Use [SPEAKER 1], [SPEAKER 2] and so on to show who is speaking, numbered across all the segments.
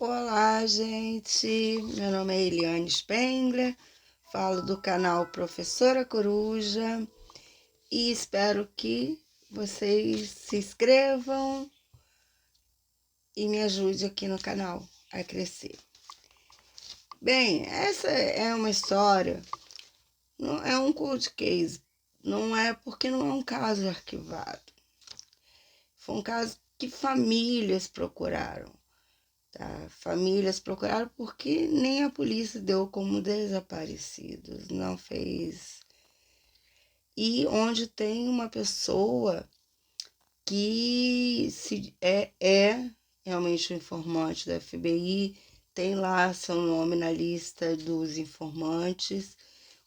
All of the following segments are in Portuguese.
[SPEAKER 1] Olá, gente. Meu nome é Eliane Spengler, falo do canal Professora Coruja e espero que vocês se inscrevam e me ajudem aqui no canal a crescer. Bem, essa é uma história, não é um cold case, não é porque não é um caso arquivado. Foi um caso que famílias procuraram. Tá? Famílias procuraram porque nem a polícia deu como desaparecidos, não fez. E onde tem uma pessoa que é realmente um informante da FBI, tem lá seu nome na lista dos informantes,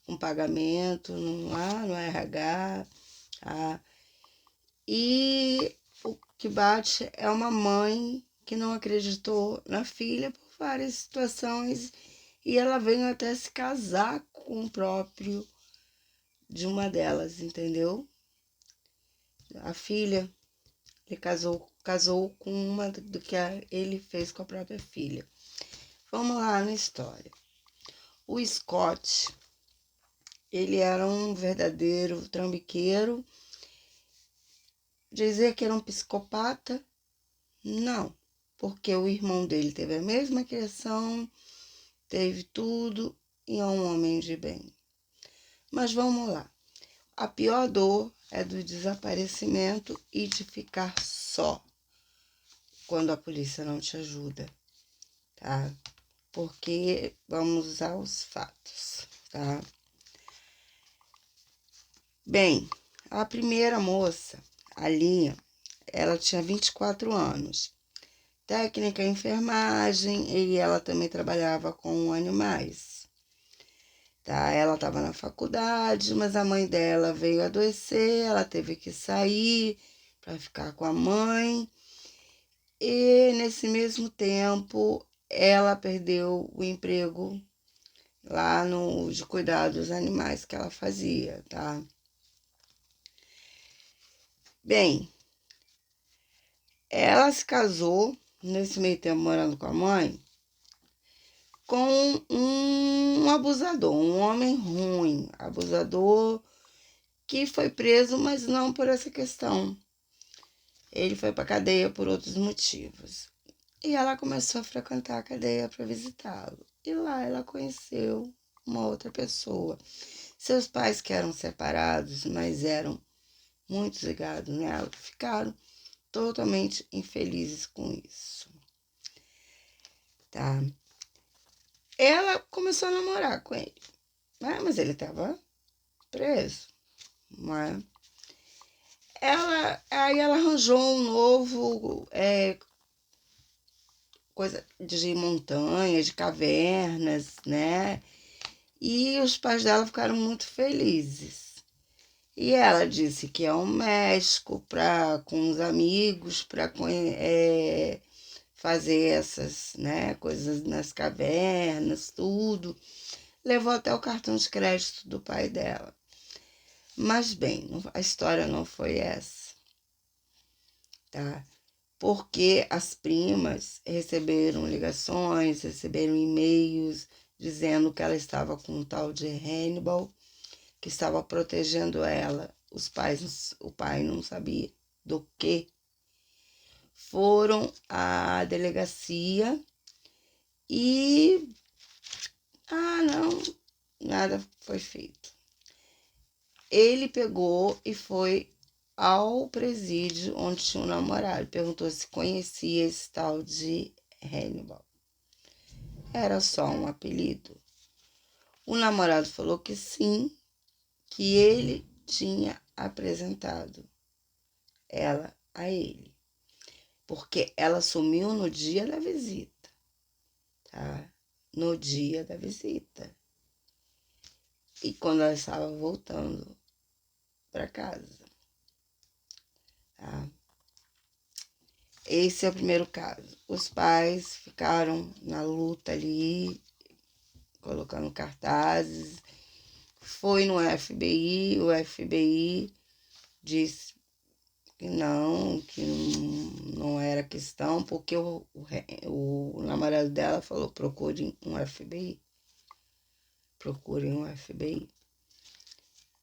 [SPEAKER 1] com pagamento lá no RH. Tá? E o que bate é uma mãe que não acreditou na filha por várias situações e ela veio até se casar com o próprio de uma delas, entendeu? A filha, ele casou com uma do que ele fez com a própria filha. Vamos lá na história. O Scott, ele era um verdadeiro trambiqueiro. Dizer que era um psicopata, não, porque o irmão dele teve a mesma criação, teve tudo e é um homem de bem. Mas vamos lá. A pior dor é do desaparecimento e de ficar só quando a polícia não te ajuda, tá? Porque vamos aos fatos, tá? Bem, a primeira moça, a Linha, ela tinha 24 anos. Técnica em enfermagem e ela também trabalhava com animais. Tá? Ela estava na faculdade, mas a mãe dela veio adoecer, ela teve que sair para ficar com a mãe. E nesse mesmo tempo, ela perdeu o emprego lá no de cuidar dos animais que ela fazia, tá? Bem, ela se casou nesse meio tempo morando com a mãe com um abusador, um homem ruim, abusador que foi preso, mas não por essa questão. Ele foi para a cadeia por outros motivos. E ela começou a frequentar a cadeia para visitá-lo. E lá ela conheceu uma outra pessoa. Seus pais, que eram separados, mas eram muito ligados nela, ficaram totalmente infelizes com isso. Tá? Ela começou a namorar com ele, né? Mas ele estava preso, não é? Aí ela arranjou um novo coisa de montanha, de cavernas, né? E os pais dela ficaram muito felizes. E ela disse que é um México com os amigos para fazer essas, né, coisas nas cavernas, tudo. Levou até o cartão de crédito do pai dela. Mas bem, a história não foi essa, tá? Porque as primas receberam ligações, receberam e-mails dizendo que ela estava com um tal de Hannibal, que estava protegendo ela. O pai não sabia do que. Foram à delegacia e não, nada foi feito. Ele pegou e foi ao presídio onde tinha um namorado. Perguntou se conhecia esse tal de Hannibal. Era só um apelido. O namorado falou que sim, que ele tinha apresentado ela a ele. Porque ela sumiu no dia da visita, tá? No dia da visita. E quando ela estava voltando para casa, tá? Esse é o primeiro caso. Os pais ficaram na luta ali, colocando cartazes. Foi no FBI, o FBI disse não era questão, porque o namorado dela falou, procure um FBI.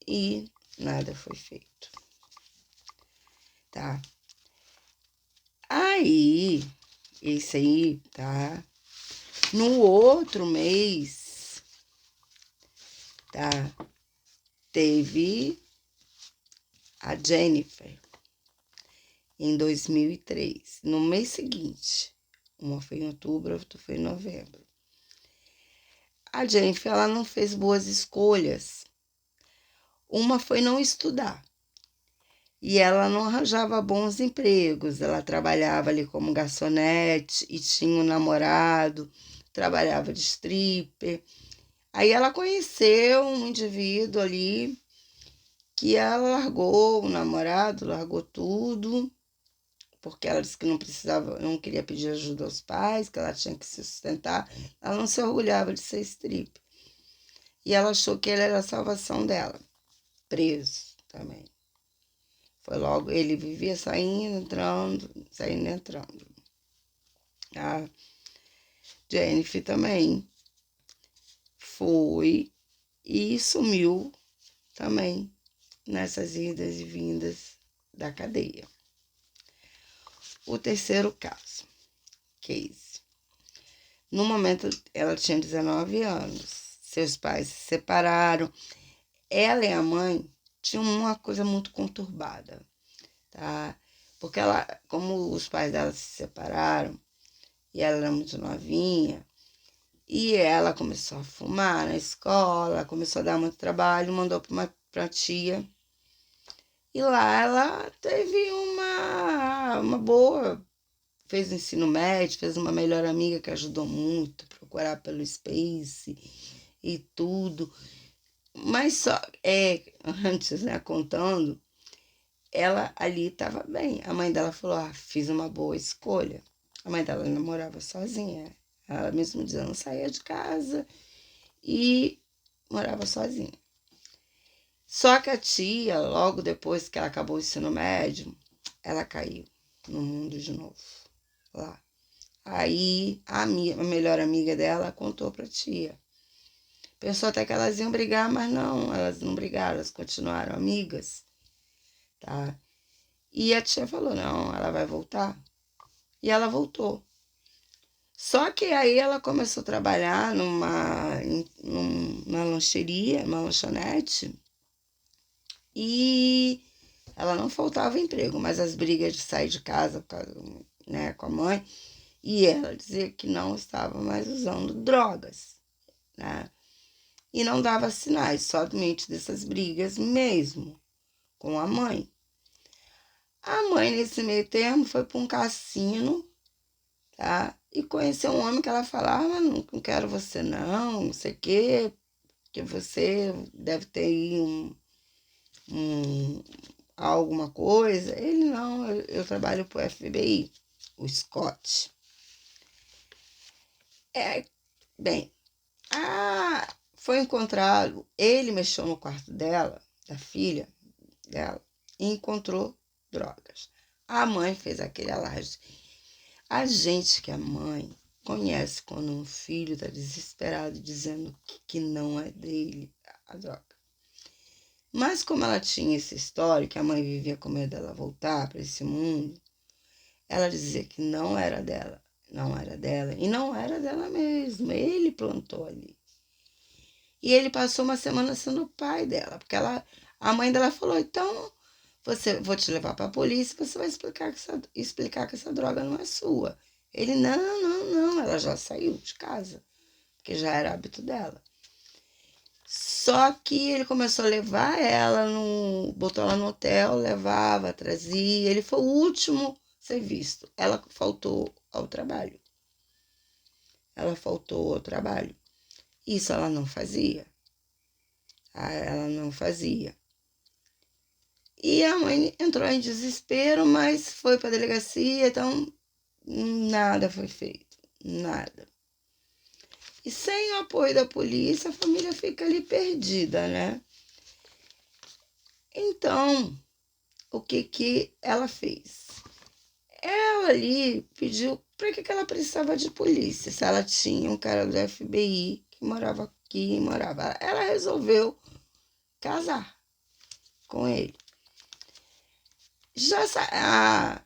[SPEAKER 1] E nada foi feito. Tá? Aí, esse aí, tá? No outro mês, tá? Teve a Jennifer, em 2003, no mês seguinte. Uma foi em outubro, outra foi em novembro. A Jennifer, ela não fez boas escolhas. Uma foi não estudar. E ela não arranjava bons empregos. Ela trabalhava ali como garçonete e tinha um namorado, trabalhava de stripper. Aí ela conheceu um indivíduo ali que ela largou o namorado, largou tudo, porque ela disse que não precisava, não queria pedir ajuda aos pais, que ela tinha que se sustentar. Ela não se orgulhava de ser stripper. E ela achou que ele era a salvação dela. Preso também. Foi logo, ele vivia saindo, entrando. A Jennifer também foi e sumiu também nessas idas e vindas da cadeia. O terceiro case. No momento, ela tinha 19 anos. Seus pais se separaram. Ela e a mãe tinham uma coisa muito conturbada, tá? Porque ela, como os pais dela se separaram e ela era muito novinha, e ela começou a fumar na escola, começou a dar muito trabalho, mandou para a tia. E lá ela teve uma boa, fez o ensino médio, fez uma melhor amiga que ajudou muito a procurar pelo Space e tudo. Mas só, antes, né, contando, ela ali estava bem. A mãe dela falou, fiz uma boa escolha. A mãe dela namorava sozinha. Ela mesmo dizendo, saía de casa e morava sozinha. Só que a tia, logo depois que ela acabou o ensino médio, ela caiu no mundo de novo, lá. Aí a melhor amiga dela contou pra tia. Pensou até que elas iam brigar, mas não, elas não brigaram, elas continuaram amigas, tá? E a tia falou, não, ela vai voltar. E ela voltou. Só que aí ela começou a trabalhar numa lancheria, uma lanchonete, e ela não faltava emprego, mas as brigas de sair de casa, né, com a mãe, e ela dizia que não estava mais usando drogas, né? E não dava sinais, somente dessas brigas mesmo, com a mãe. A mãe, nesse meio termo, foi para um cassino, tá? E conheceu um homem que ela falava, não quero você não sei o quê, que você deve ter aí alguma coisa. Ele, não, eu trabalho para o FBI, o Scott. Bem, foi encontrado, ele mexeu no quarto dela, da filha dela, e encontrou drogas. A mãe fez aquele alarde. A gente que é mãe conhece quando um filho está desesperado dizendo que não é dele a droga. Mas como ela tinha essa história, que a mãe vivia com medo dela voltar para esse mundo, ela dizia que não era dela, e não era dela mesmo, ele plantou ali. E ele passou uma semana sendo o pai dela, porque a mãe dela falou, então, vou te levar para a polícia, você vai explicar que essa droga não é sua. Ele, não, ela já saiu de casa, porque já era hábito dela. Só que ele começou a levar ela, botou ela no hotel, levava, trazia. Ele foi o último a ser visto. Ela faltou ao trabalho. Isso ela não fazia. E a mãe entrou em desespero, mas foi para a delegacia, então nada foi feito. Nada. E sem o apoio da polícia, a família fica ali perdida, né? Então, o que ela fez? Ela ali pediu para que ela precisava de polícia, se ela tinha um cara do FBI que morava aqui e morava. Ela resolveu casar com ele.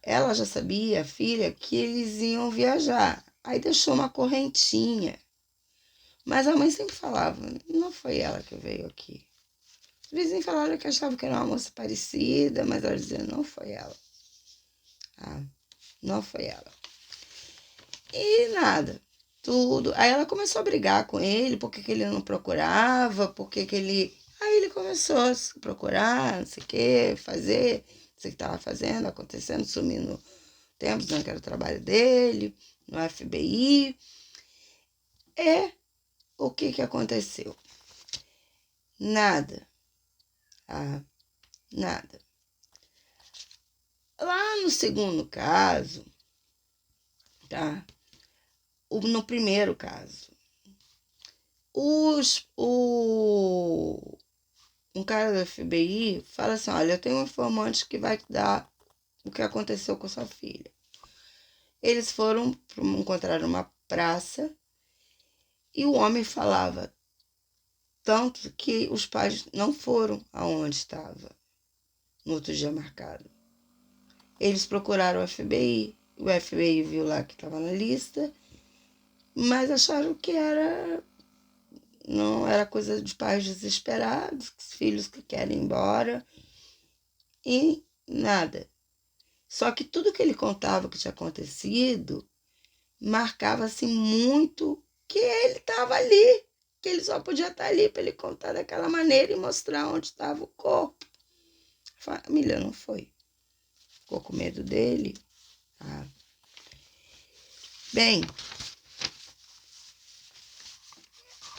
[SPEAKER 1] Ela já sabia, a filha, que eles iam viajar. Aí deixou uma correntinha. Mas a mãe sempre falava, não foi ela que veio aqui. Os vizinhos falaram que achavam que era uma moça parecida, mas ela dizia, não foi ela. Não foi ela. E nada, tudo. Aí ela começou a brigar com ele, porque que ele não procurava, porque que ele... Aí ele começou a se procurar, não sei o que, fazer, não sei o que estava fazendo, acontecendo, sumindo tempo, dizendo que era o trabalho dele, no FBI. E o que aconteceu? Nada. Nada. Lá no segundo caso, tá? No primeiro caso, um cara do FBI fala assim, olha, eu tenho um informante que vai te dar o que aconteceu com sua filha. Eles foram encontrar uma praça e o homem falava tanto que os pais não foram aonde estava no outro dia marcado. Eles procuraram o FBI viu lá que estava na lista, mas acharam que não era coisa de pais desesperados, filhos que querem ir embora, e nada. Só que tudo que ele contava que tinha acontecido marcava assim muito que ele estava ali, que ele só podia estar ali para ele contar daquela maneira e mostrar onde estava o corpo. A família não foi. Ficou com medo dele. Bem,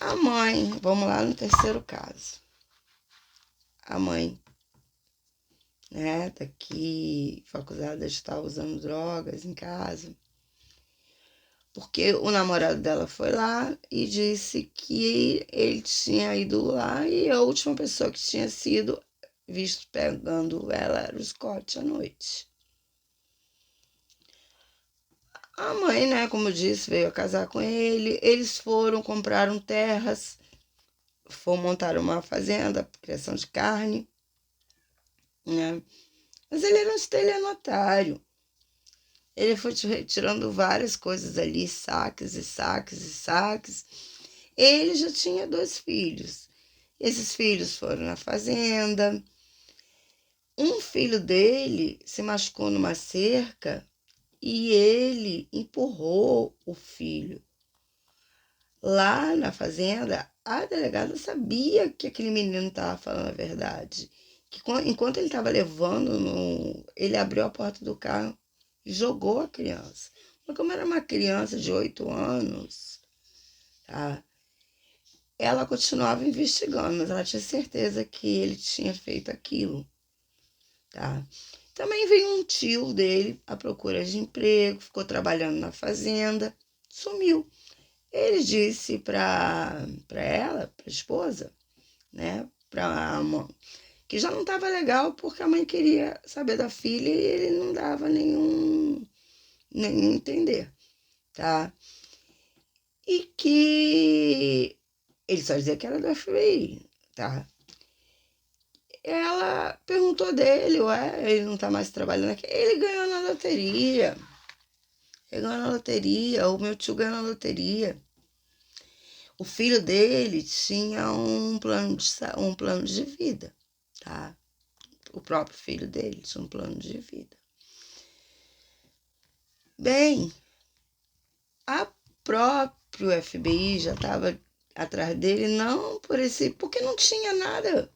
[SPEAKER 1] a mãe, vamos lá no terceiro caso. A mãe, né, tá aqui, foi acusada de estar usando drogas em casa. Porque o namorado dela foi lá e disse que ele tinha ido lá e a última pessoa que tinha sido visto pegando ela era o Scott à noite. A mãe, né, como eu disse, veio a casar com ele. Eles compraram terras, foram montar uma fazenda, criação de carne, né? Mas ele era um estelionatário. Ele foi retirando várias coisas ali, saques e saques e saques. Ele já tinha 2 filhos. Esses filhos foram na fazenda. Um filho dele se machucou numa cerca e ele empurrou o filho. Lá na fazenda, a delegada sabia que aquele menino estava falando a verdade. Que enquanto ele estava levando, ele abriu a porta do carro e jogou a criança. Mas como era uma criança de 8 anos, tá? Ela continuava investigando, mas ela tinha certeza que ele tinha feito aquilo, tá? Também veio um tio dele à procura de emprego, ficou trabalhando na fazenda, sumiu. Ele disse para ela, para a esposa, né, para a mãe, que já não estava legal porque a mãe queria saber da filha e ele não dava nenhum entender, tá? E que ele só dizia que era do FBI, tá? Ela perguntou dele, ué, ele não tá mais trabalhando aqui. Ele ganhou na loteria. Ele ganhou na loteria, o meu tio ganhou na loteria. O filho dele tinha um plano de vida, tá? O próprio filho dele tinha um plano de vida. Bem, a próprio FBI já estava atrás dele, não porque não tinha nada.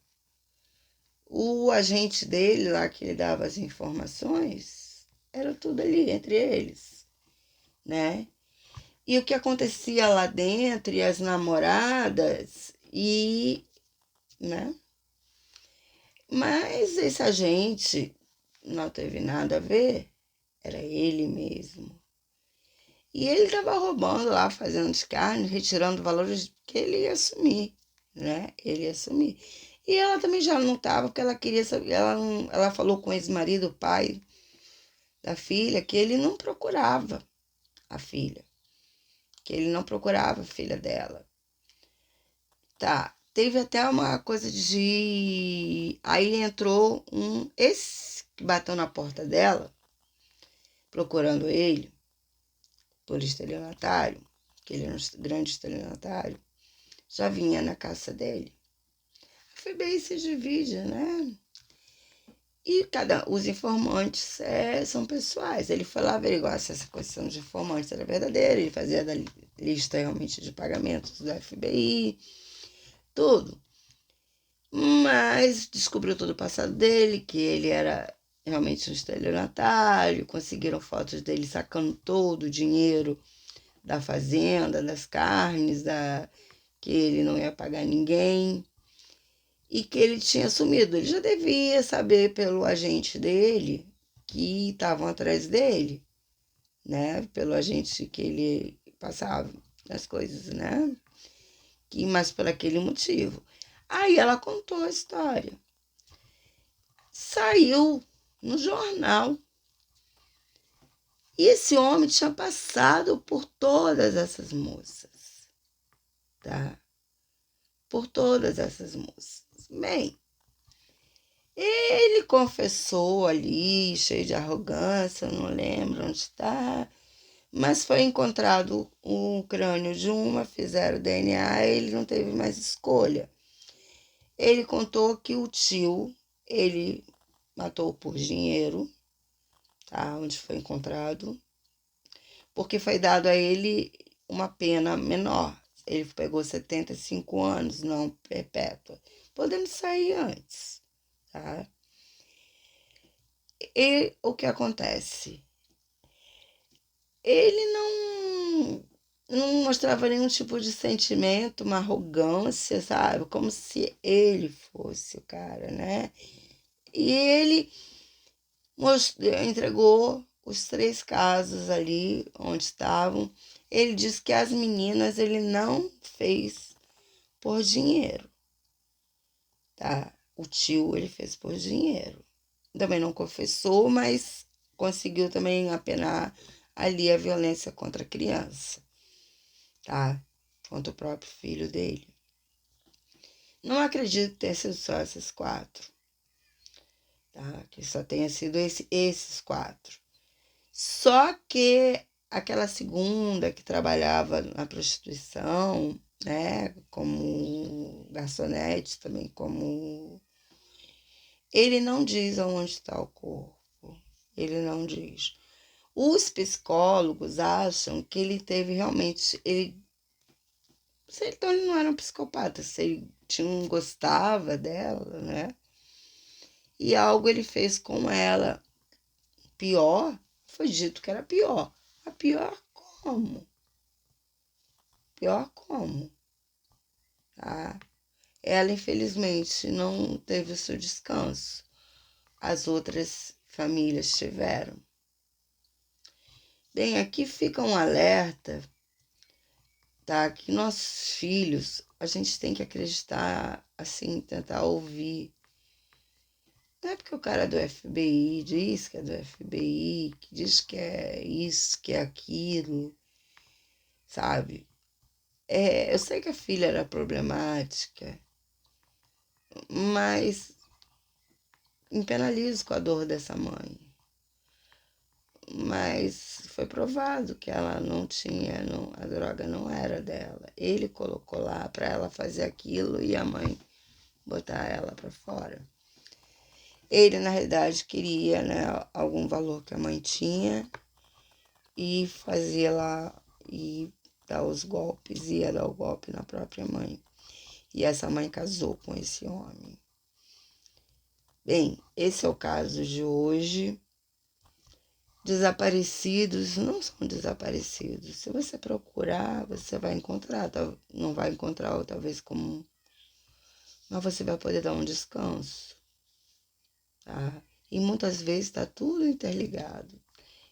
[SPEAKER 1] O agente dele lá, que ele dava as informações, era tudo ali entre eles, né? E o que acontecia lá dentro, e as namoradas, né? Mas esse agente não teve nada a ver, era ele mesmo. E ele estava roubando lá, fazendo escárnio, retirando valores que ele ia assumir, né? Ele ia assumir. E ela também já não estava, porque ela queria saber, ela falou com o ex-marido, o pai da filha, que ele não procurava a filha, que ele não procurava a filha dela. Tá, teve até uma coisa de... Aí entrou esse que bateu na porta dela, procurando ele, por estelionatário, que ele era um grande estelionatário, já vinha na caça dele. A FBI se divide, né? E os informantes são pessoais. Ele foi lá averiguar se essa questão de informantes era verdadeira, ele fazia da lista realmente de pagamentos do FBI, tudo. Mas descobriu todo o passado dele, que ele era realmente um estelionatário, conseguiram fotos dele sacando todo o dinheiro da fazenda, das carnes, que ele não ia pagar ninguém. E que ele tinha sumido. Ele já devia saber pelo agente dele que estavam atrás dele, né? Pelo agente que ele passava as coisas, né? Mas por aquele motivo. Aí ela contou a história. Saiu no jornal. E esse homem tinha passado por todas essas moças, tá? Por todas essas moças. Bem, ele confessou ali, cheio de arrogância, não lembro onde está, mas foi encontrado o crânio de uma, fizeram DNA, ele não teve mais escolha. Ele contou que o tio, ele matou por dinheiro, tá? Onde foi encontrado, porque foi dado a ele uma pena menor. Ele pegou 75 anos, não perpétua, podendo sair antes, tá? E o que acontece? Ele não mostrava nenhum tipo de sentimento, uma arrogância, sabe? Como se ele fosse o cara, né? E ele entregou os 3 casos ali onde estavam. Ele disse que as meninas ele não fez por dinheiro, tá? O tio ele fez por dinheiro. Também não confessou, mas conseguiu também apenar ali a violência contra a criança, tá? Contra o próprio filho dele. Não acredito ter sido só essas 4, tá? Que só tenha sido esses 4. Só que aquela segunda que trabalhava na prostituição, né? Como garçonete, também como... Ele não diz aonde está o corpo. Ele não diz. Os psicólogos acham que ele teve realmente... Então ele não era um psicopata, se ele gostava dela, né? E algo ele fez com ela pior, foi dito que era pior. A pior como? Pior como? Tá? Ela, infelizmente, não teve o seu descanso. As outras famílias tiveram. Bem, aqui fica um alerta, tá? Que nossos filhos, a gente tem que acreditar, assim, tentar ouvir. Não é porque o cara é do FBI diz que é do FBI, que diz que é isso, que é aquilo, sabe? Eu sei que a filha era problemática, mas me penalizo com a dor dessa mãe. Mas foi provado que ela não tinha, a droga não era dela. Ele colocou lá para ela fazer aquilo e a mãe botar ela para fora. Ele, na realidade, queria, né, algum valor que a mãe tinha e fazia lá e dar os golpes, ia dar o golpe na própria mãe. E essa mãe casou com esse homem. Bem, esse é o caso de hoje. Desaparecidos não são desaparecidos. Se você procurar, você vai encontrar. Não vai encontrar, talvez, como... Mas você vai poder dar um descanso, tá? E muitas vezes está tudo interligado.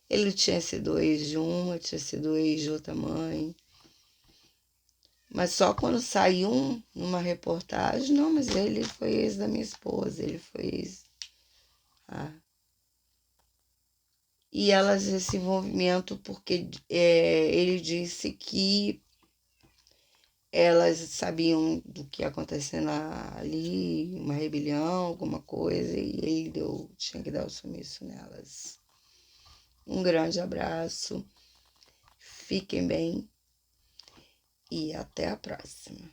[SPEAKER 1] Ele tinha sido ex de uma, tinha sido ex de outra mãe. Mas só quando saiu numa reportagem, não, mas ele foi ex da minha esposa, ele foi ex. Ah. E elas, esse envolvimento, porque ele disse que elas sabiam do que ia acontecer ali, uma rebelião, alguma coisa, e ele tinha que dar o sumiço nelas. Um grande abraço, fiquem bem e até a próxima.